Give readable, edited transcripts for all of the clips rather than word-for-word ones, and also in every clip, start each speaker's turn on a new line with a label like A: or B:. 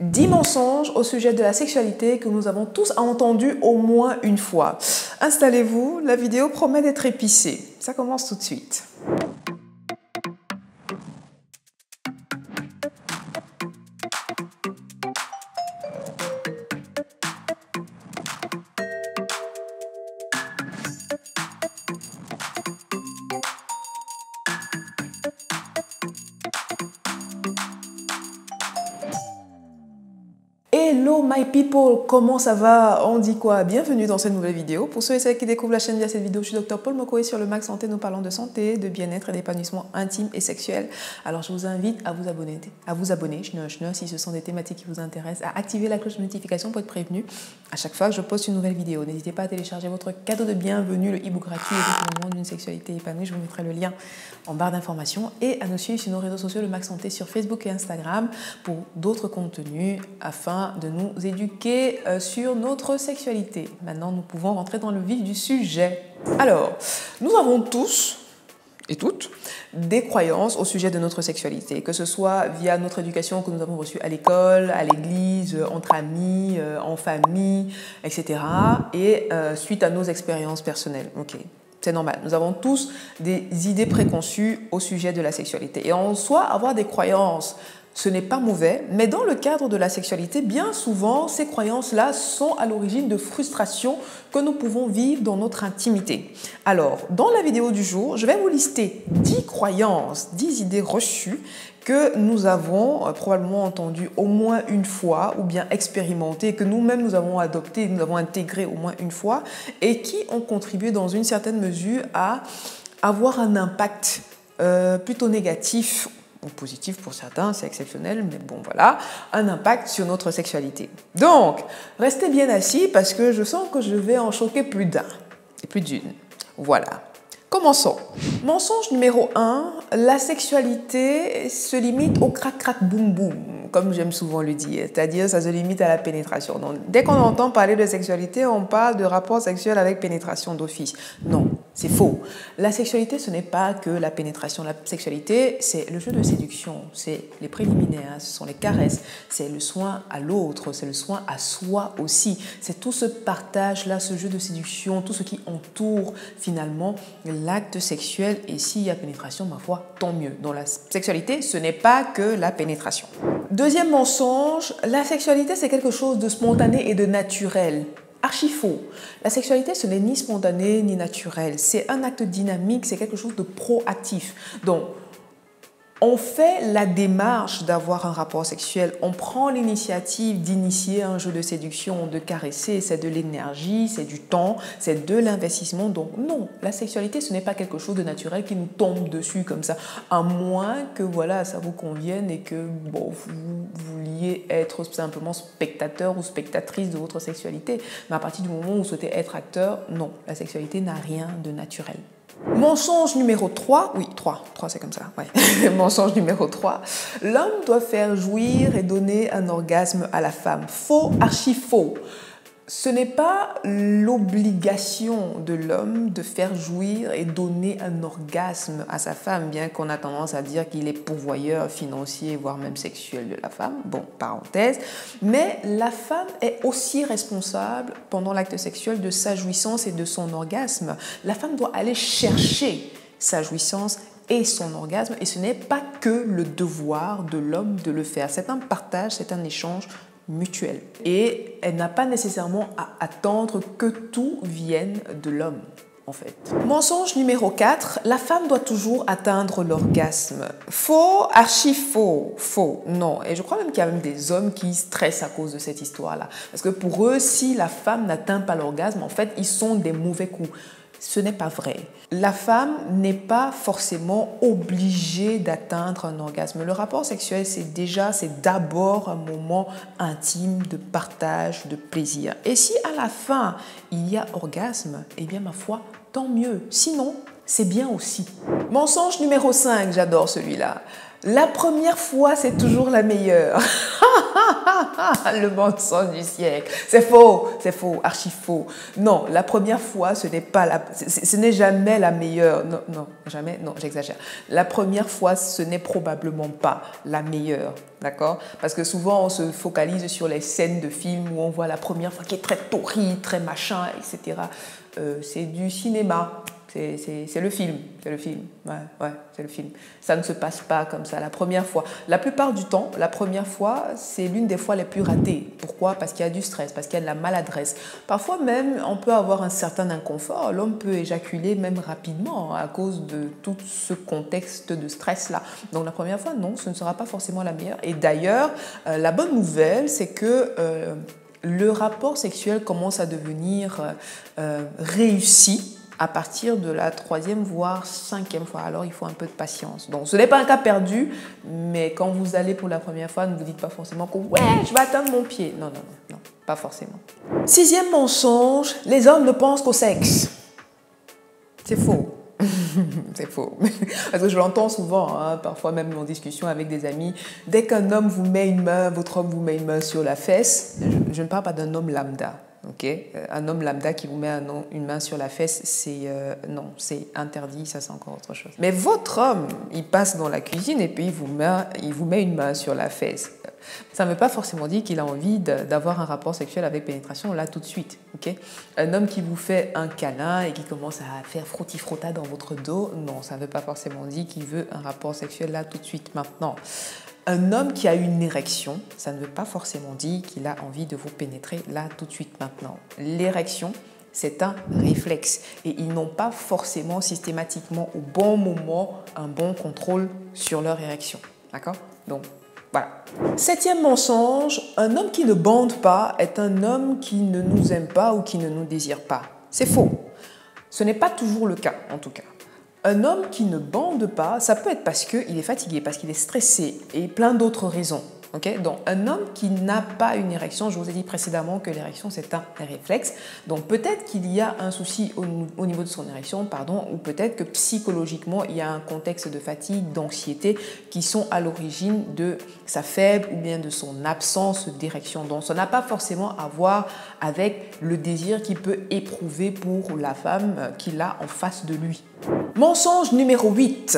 A: 10 mensonges au sujet de la sexualité que nous avons tous entendus au moins une fois. Installez-vous, la vidéo promet d'être épicée. Ça commence tout de suite. Hello my people, comment ça va? On dit quoi? Bienvenue dans cette nouvelle vidéo. Pour ceux et celles qui découvrent la chaîne via cette vidéo, je suis Dr Paul Moko et sur le Max Santé, nous parlons de santé, de bien-être et d'épanouissement intime et sexuel. Alors je vous invite à vous abonner, si ce sont des thématiques qui vous intéressent, à activer la cloche de notification pour être prévenu à chaque fois que je poste une nouvelle vidéo. N'hésitez pas à télécharger votre cadeau de bienvenue, le e-book gratuit et développement d'une sexualité épanouie. Je vous mettrai le lien en barre d'informations et à nous suivre sur nos réseaux sociaux, le Max Santé sur Facebook et Instagram pour d'autres contenus afin de nous éduquer sur notre sexualité. Maintenant, nous pouvons rentrer dans le vif du sujet. Alors, nous avons tous et toutes des croyances au sujet de notre sexualité, que ce soit via notre éducation que nous avons reçue à l'école, à l'église, entre amis, en famille, etc. et suite à nos expériences personnelles. Ok. C'est normal. Nous avons tous des idées préconçues au sujet de la sexualité. Et en soi, avoir des croyances, ce n'est pas mauvais, mais dans le cadre de la sexualité, bien souvent, ces croyances-là sont à l'origine de frustrations que nous pouvons vivre dans notre intimité. Alors, dans la vidéo du jour, je vais vous lister 10 croyances, 10 idées reçues que nous avons probablement entendues au moins une fois ou bien expérimentées, que nous-mêmes nous avons adoptées, nous avons intégrées au moins une fois et qui ont contribué dans une certaine mesure à avoir un impact plutôt négatif ou positif pour certains, c'est exceptionnel, mais bon voilà, un impact sur notre sexualité. Donc, restez bien assis parce que je sens que je vais en choquer plus d'un et plus d'une. Voilà. Commençons. Mensonge numéro 1, la sexualité se limite au crac-crac boum-boum, comme j'aime souvent le dire, c'est-à-dire ça se limite à la pénétration. Donc, dès qu'on entend parler de sexualité, on parle de rapport sexuel avec pénétration d'office. Non, c'est faux. La sexualité, ce n'est pas que la pénétration. La sexualité, c'est le jeu de séduction, c'est les préliminaires, ce sont les caresses, c'est le soin à l'autre, c'est le soin à soi aussi. C'est tout ce partage-là, ce jeu de séduction, tout ce qui entoure finalement l'acte sexuel. Et s'il y a pénétration, ma foi, tant mieux. Dans la sexualité, ce n'est pas que la pénétration. Deuxième mensonge, la sexualité, c'est quelque chose de spontané et de naturel. Archi faux. La sexualité, ce n'est ni spontané ni naturel. C'est un acte dynamique, c'est quelque chose de proactif. Donc, on fait la démarche d'avoir un rapport sexuel, on prend l'initiative d'initier un jeu de séduction, de caresser, c'est de l'énergie, c'est du temps, c'est de l'investissement. Donc non, la sexualité, ce n'est pas quelque chose de naturel qui nous tombe dessus comme ça, à moins que voilà, ça vous convienne et que bon, vous vouliez être simplement spectateur ou spectatrice de votre sexualité. Mais à partir du moment où vous souhaitez être acteur, non, la sexualité n'a rien de naturel. Mensonge numéro 3, oui, 3 c'est comme ça, ouais. Mensonge numéro 3, l'homme doit faire jouir et donner un orgasme à la femme. Faux, archi faux. Ce n'est pas l'obligation de l'homme de faire jouir et donner un orgasme à sa femme, bien qu'on a tendance à dire qu'il est pourvoyeur financier, voire même sexuel de la femme. Bon, parenthèse. Mais la femme est aussi responsable pendant l'acte sexuel de sa jouissance et de son orgasme. La femme doit aller chercher sa jouissance et son orgasme, et ce n'est pas que le devoir de l'homme de le faire. C'est un partage, c'est un échange mutuelle. Et elle n'a pas nécessairement à attendre que tout vienne de l'homme, en fait. Mensonge numéro 4, la femme doit toujours atteindre l'orgasme. Faux, archi faux, faux, non. Et je crois même qu'il y a même des hommes qui stressent à cause de cette histoire-là. Parce que pour eux, si la femme n'atteint pas l'orgasme, en fait, ils sont des mauvais coups. Ce n'est pas vrai. La femme n'est pas forcément obligée d'atteindre un orgasme. Le rapport sexuel, c'est d'abord un moment intime de partage, de plaisir. Et si à la fin, il y a orgasme, eh bien, ma foi, tant mieux. Sinon, c'est bien aussi. Mensonge numéro 5, j'adore celui-là. La première fois, c'est toujours la meilleure. Le mensonge du siècle. C'est faux, archi faux. Non, la première fois, ce n'est jamais la meilleure. Non, non, jamais, non, j'exagère. La première fois, ce n'est probablement pas la meilleure, d'accord? Parce que souvent, on se focalise sur les scènes de films où on voit la première fois qui est très torride, très machin, etc. C'est du cinéma. C'est le film, c'est le film. Ça ne se passe pas comme ça la première fois. La plupart du temps, la première fois, c'est l'une des fois les plus ratées. Pourquoi? Parce qu'il y a du stress, parce qu'il y a de la maladresse. Parfois même, on peut avoir un certain inconfort. L'homme peut éjaculer même rapidement à cause de tout ce contexte de stress-là. Donc la première fois, non, ce ne sera pas forcément la meilleure. Et d'ailleurs, la bonne nouvelle, c'est que le rapport sexuel commence à devenir réussi à partir de la 3e, voire 5e fois. Alors, il faut un peu de patience. Donc, ce n'est pas un cas perdu, mais quand vous allez pour la première fois, ne vous dites pas forcément que « ouais, je vais atteindre mon pied ». Non, non, non, non, pas forcément. 6e mensonge, les hommes ne pensent qu'au sexe. C'est faux. C'est faux. Parce que je l'entends souvent, hein, parfois même en discussion avec des amis. Dès qu'un homme vous met une main, votre homme vous met une main sur la fesse, je ne parle pas d'un homme lambda. Okay. Un homme lambda qui vous met une main sur la fesse, non, c'est interdit, ça c'est encore autre chose. Mais votre homme, il passe dans la cuisine et puis il vous met une main sur la fesse. Ça ne veut pas forcément dire qu'il a envie d'avoir un rapport sexuel avec pénétration là tout de suite. Okay. Un homme qui vous fait un câlin et qui commence à faire frotti-frotta dans votre dos, non, ça ne veut pas forcément dire qu'il veut un rapport sexuel là tout de suite, maintenant. Un homme qui a une érection, ça ne veut pas forcément dire qu'il a envie de vous pénétrer là tout de suite maintenant. L'érection, c'est un réflexe et ils n'ont pas forcément systématiquement au bon moment un bon contrôle sur leur érection. D'accord? Donc, voilà. 7e mensonge, un homme qui ne bande pas est un homme qui ne nous aime pas ou qui ne nous désire pas. C'est faux. Ce n'est pas toujours le cas, en tout cas. Un homme qui ne bande pas, ça peut être parce qu'il est fatigué, parce qu'il est stressé et plein d'autres raisons. Okay? Donc, un homme qui n'a pas une érection, je vous ai dit précédemment que l'érection, c'est un réflexe. Donc, peut-être qu'il y a un souci au niveau de son érection, pardon, ou peut-être que psychologiquement, il y a un contexte de fatigue, d'anxiété qui sont à l'origine de sa faible ou bien de son absence d'érection. Donc, ça n'a pas forcément à voir avec le désir qu'il peut éprouver pour la femme qu'il a en face de lui. Mensonge numéro 8.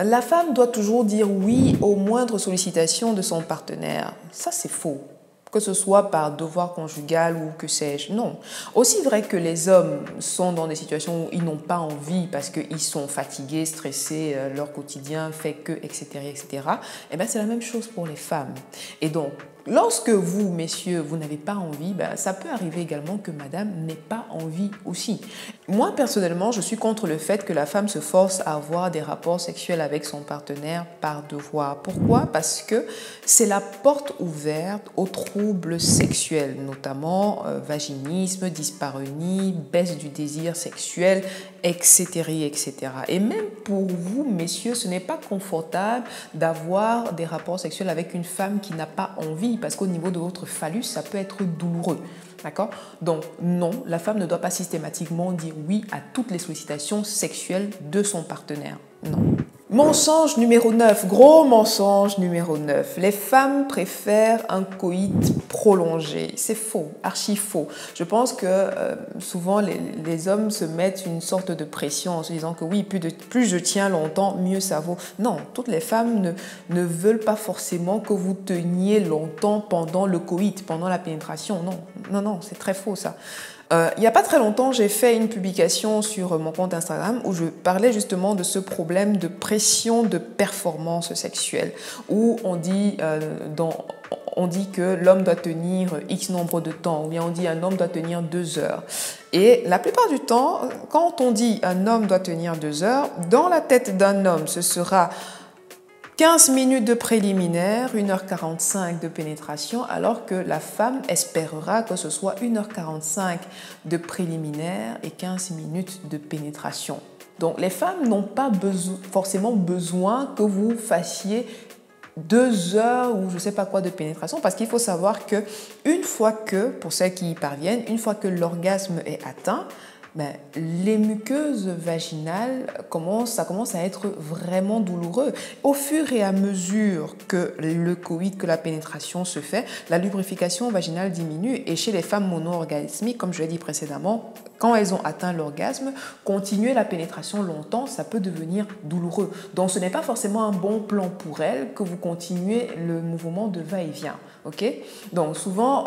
A: La femme doit toujours dire oui aux moindres sollicitations de son partenaire. Ça, c'est faux. Que ce soit par devoir conjugal ou que sais-je. Non. Aussi vrai que les hommes sont dans des situations où ils n'ont pas envie parce qu'ils sont fatigués, stressés, leur quotidien fait que, etc., etc. Eh bien, c'est la même chose pour les femmes. Et donc, lorsque vous, messieurs, vous n'avez pas envie, ça peut arriver également que madame n'ait pas envie aussi. Moi, personnellement, je suis contre le fait que la femme se force à avoir des rapports sexuels avec son partenaire par devoir. Pourquoi? Parce que c'est la porte ouverte aux troubles sexuels, notamment vaginisme, dyspareunie, baisse du désir sexuel, etc., etc. Et même pour vous, messieurs, ce n'est pas confortable d'avoir des rapports sexuels avec une femme qui n'a pas envie, parce qu'au niveau de votre phallus, ça peut être douloureux. D'accord? Donc, non, la femme ne doit pas systématiquement dire oui à toutes les sollicitations sexuelles de son partenaire. Non. Mensonge numéro 9, gros mensonge numéro 9. Les femmes préfèrent un coït prolongé. C'est faux, archi faux. Je pense que souvent les hommes se mettent une sorte de pression en se disant que oui, plus je tiens longtemps, mieux ça vaut. Non, toutes les femmes ne veulent pas forcément que vous teniez longtemps pendant le coït, pendant la pénétration. Non, non, non, c'est très faux ça. Il n'y a pas très longtemps, j'ai fait une publication sur mon compte Instagram où je parlais justement de ce problème de pression de performance sexuelle, où on dit que l'homme doit tenir X nombre de temps, ou bien on dit un homme doit tenir 2 heures. Et la plupart du temps, quand on dit un homme doit tenir 2 heures, dans la tête d'un homme, ce sera 15 minutes de préliminaire, 1h45 de pénétration, alors que la femme espérera que ce soit 1h45 de préliminaire et 15 minutes de pénétration. Donc les femmes n'ont pas forcément besoin que vous fassiez 2 heures ou je ne sais pas quoi de pénétration, parce qu'il faut savoir que une fois que, pour celles qui y parviennent, une fois que l'orgasme est atteint, les muqueuses vaginales ça commence à être vraiment douloureux. Au fur et à mesure que le coït, que la pénétration se fait, la lubrification vaginale diminue. Et chez les femmes mono-orgasmiques, comme je l'ai dit précédemment, quand elles ont atteint l'orgasme, continuer la pénétration longtemps, ça peut devenir douloureux. Donc ce n'est pas forcément un bon plan pour elles que vous continuez le mouvement de va-et-vient. Okay? Donc souvent,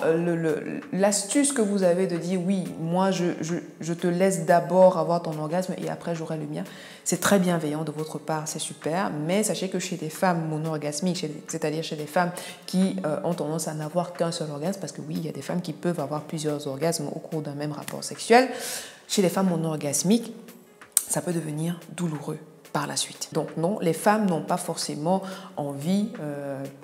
A: l'astuce que vous avez de dire oui, moi je te laisse d'abord avoir ton orgasme et après j'aurai le mien, c'est très bienveillant de votre part, c'est super, mais sachez que chez des femmes mono-orgasmiques, c'est-à-dire chez des femmes qui ont tendance à n'avoir qu'un seul orgasme, parce que oui, il y a des femmes qui peuvent avoir plusieurs orgasmes au cours d'un même rapport sexuel, chez les femmes mono-orgasmiques, ça peut devenir douloureux par la suite. Donc non, les femmes n'ont pas forcément envie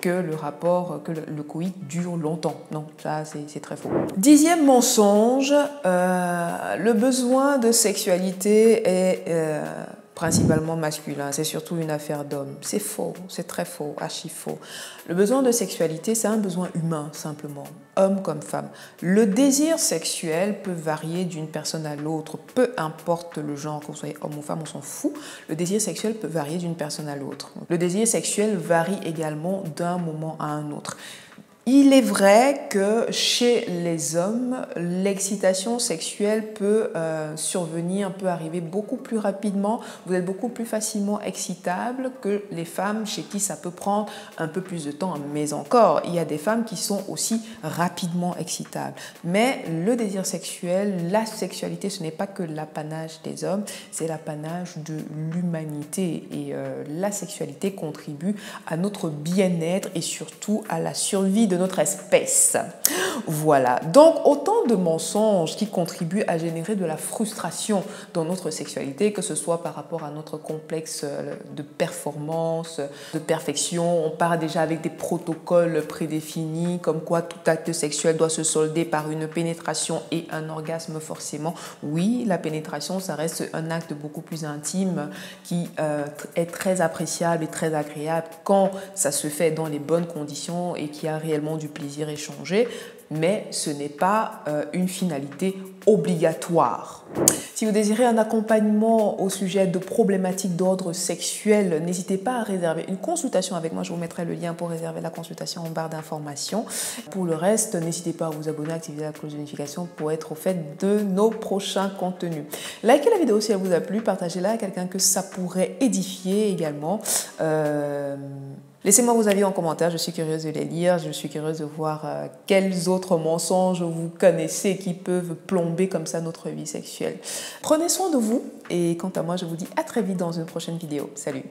A: que le coït dure longtemps. Non, ça c'est très faux. 10e mensonge, le besoin de sexualité est principalement masculin, c'est surtout une affaire d'homme. C'est faux, c'est très faux, archi faux. Le besoin de sexualité, c'est un besoin humain simplement, homme comme femme. Le désir sexuel peut varier d'une personne à l'autre, peu importe le genre, que vous soyez homme ou femme, on s'en fout. Le désir sexuel peut varier d'une personne à l'autre. Le désir sexuel varie également d'un moment à un autre. Il est vrai que chez les hommes, l'excitation sexuelle peut survenir, peut arriver beaucoup plus rapidement. Vous êtes beaucoup plus facilement excitable que les femmes chez qui ça peut prendre un peu plus de temps. Mais encore, il y a des femmes qui sont aussi rapidement excitables. Mais le désir sexuel, la sexualité, ce n'est pas que l'apanage des hommes, c'est l'apanage de l'humanité. Et la sexualité contribue à notre bien-être et surtout à la survie de notre espèce. Voilà, donc autant de mensonges qui contribuent à générer de la frustration dans notre sexualité, que ce soit par rapport à notre complexe de performance, de perfection. On part déjà avec des protocoles prédéfinis, comme quoi tout acte sexuel doit se solder par une pénétration et un orgasme forcément. Oui, la pénétration, ça reste un acte beaucoup plus intime qui est très appréciable et très agréable quand ça se fait dans les bonnes conditions et qui a réellement du plaisir échangé, mais ce n'est pas une finalité obligatoire. Si vous désirez un accompagnement au sujet de problématiques d'ordre sexuel, n'hésitez pas à réserver une consultation avec moi. Je vous mettrai le lien pour réserver la consultation en barre d'informations. Pour le reste, n'hésitez pas à vous abonner, à activer la cloche de notification pour être au fait de nos prochains contenus. Likez la vidéo si elle vous a plu, partagez-la à quelqu'un que ça pourrait édifier également. Laissez-moi vos avis en commentaire, je suis curieuse de les lire, je suis curieuse de voir quels autres mensonges vous connaissez qui peuvent plomber comme ça notre vie sexuelle. Prenez soin de vous et quant à moi, je vous dis à très vite dans une prochaine vidéo. Salut!